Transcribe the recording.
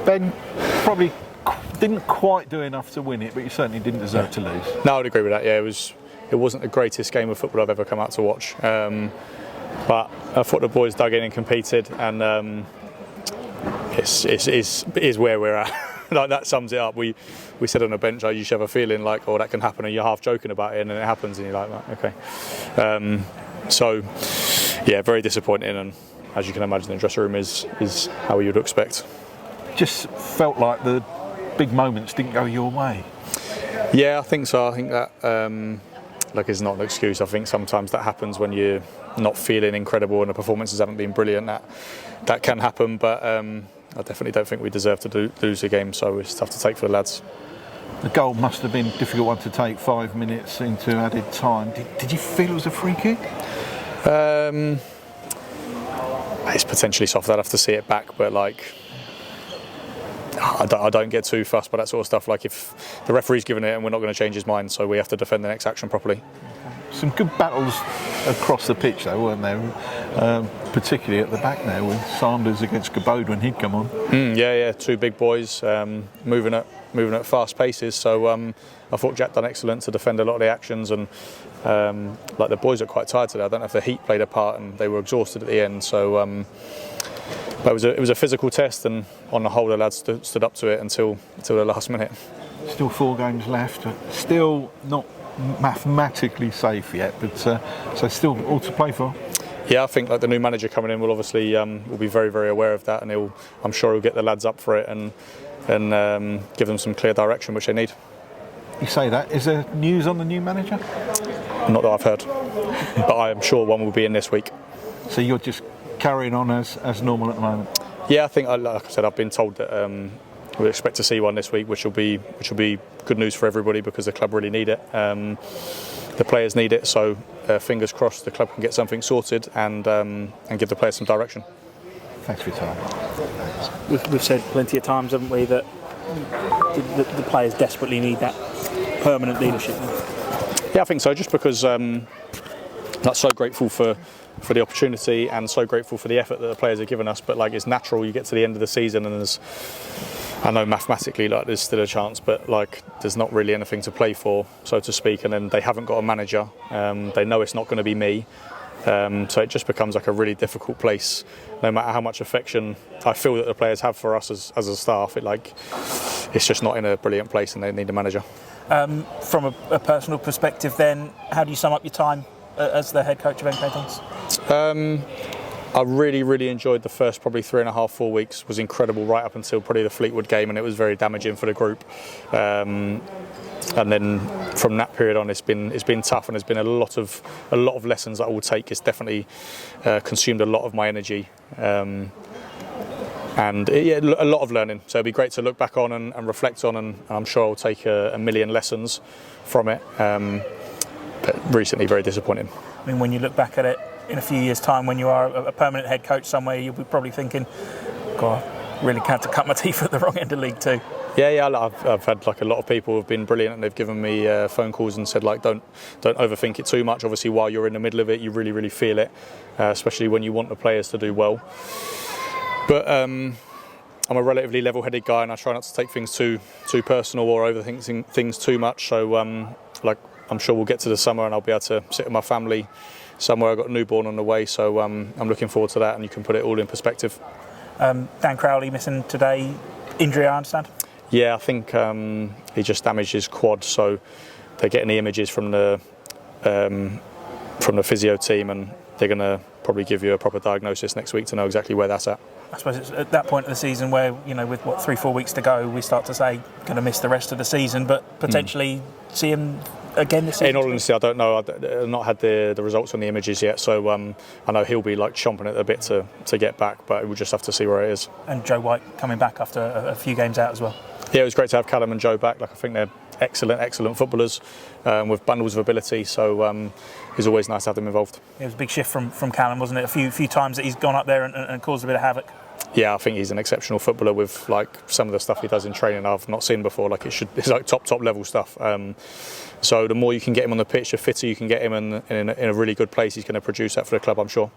Ben probably didn't quite do enough to win it, but you certainly didn't deserve to lose. No, I'd agree with that. Yeah, it wasn't the greatest game of football I've ever come out to watch, but I thought the boys dug in and competed, and it is where we're at. Like, that sums it up. We said on the bench, I usually have a feeling like, oh, that can happen, and you're half joking about it, and then it happens, and you're like, okay. So, yeah, very disappointing, and as you can imagine, the dressing room is how you'd expect. Just felt like the big moments didn't go your way. Yeah, I think so. I think that it's not an excuse. I think sometimes that happens when you're not feeling incredible and the performances haven't been brilliant. That can happen, but I definitely don't think we deserve to lose the game, so it's tough to take for the lads. The goal must have been a difficult one to take 5 minutes into added time. Did you feel it was a free kick? It's potentially soft. I'd have to see it back, but I don't get too fussed by that sort of stuff. Like, if the referee's given it and we're not going to change his mind, so we have to defend the next action properly. Some good battles across the pitch though, weren't there? Particularly at the back there with Sanders against Gladwin when he'd come on. Yeah, two big boys moving at fast paces. So I thought Jack done excellent to defend a lot of the actions, and the boys are quite tired today. I don't know if the heat played a part and they were exhausted at the end. So but it was a physical test, and on the whole the lads stood up to it until the last minute. Still 4 games left. Still not mathematically safe yet, but so still all to play for. Yeah, I think the new manager coming in will obviously will be very, very aware of that, and I'm sure he'll get the lads up for it and give them some clear direction which they need. You say that. Is there news on the new manager? Not that I've heard, but I am sure one will be in this week. So you're just carrying on as normal at the moment? Yeah, I think, like I said, I've been told that we expect to see one this week, which will be good news for everybody because the club really need it. The players need it, so fingers crossed the club can get something sorted and give the players some direction. Thanks for your time. We've said plenty of times, haven't we, that the players desperately need that permanent leadership. Yeah, I think so, just because I'm so grateful for the opportunity and so grateful for the effort that the players have given us, but it's natural, you get to the end of the season and I know mathematically there's still a chance, but there's not really anything to play for, so to speak, and then they haven't got a manager. They know it's not going to be me, so it just becomes a really difficult place. No matter how much affection I feel that the players have for us as a staff, it's just not in a brilliant place, and they need a manager. From a personal perspective, then, how do you sum up your time as the head coach of MK Dons? I really, really enjoyed the first probably 3.5, 4 weeks. Was incredible right up until probably the Fleetwood game, and it was very damaging for the group. And then from that period on, it's been tough, and there's been a lot of lessons that I will take. It's definitely consumed a lot of my energy, and a lot of learning. So it'd be great to look back on and reflect on, and I'm sure I'll take a million lessons from it. But recently, very disappointing. I mean, when you look back at it in a few years' time, when you are a permanent head coach somewhere, you'll be probably thinking, God, really had to cut my teeth at the wrong end of League Two. Yeah, I've had a lot of people who've been brilliant, and they've given me phone calls and said don't overthink it too much. Obviously, while you're in the middle of it, you really, really feel it, especially when you want the players to do well. But I'm a relatively level-headed guy, and I try not to take things too personal or overthink things too much. So I'm sure we'll get to the summer and I'll be able to sit with my family somewhere. I've got a newborn on the way, so I'm looking forward to that, and you can put it all in perspective. Dan Crowley missing today, injury I understand? Yeah, I think he just damaged his quad, so they're getting the images from the physio team, and they're going to probably give you a proper diagnosis next week to know exactly where that's at. I suppose it's at that point of the season where, with 3-4 weeks to go, we start to say going to miss the rest of the season, but potentially see him again this season. In all honesty, I don't know. I've not had the results on the images yet, so I know he'll be chomping at the bit to get back, but we'll just have to see where it is. And Joe White coming back after a few games out as well. Yeah, it was great to have Callum and Joe back. I think they're excellent footballers with bundles of ability, so it's always nice to have them involved. It was a big shift from Callum, wasn't it? A few times that he's gone up there and caused a bit of havoc. Yeah, I think he's an exceptional footballer with some of the stuff he does in training I've not seen before. It's top level stuff. So the more you can get him on the pitch, the fitter you can get him in a really good place, he's going to produce that for the club, I'm sure.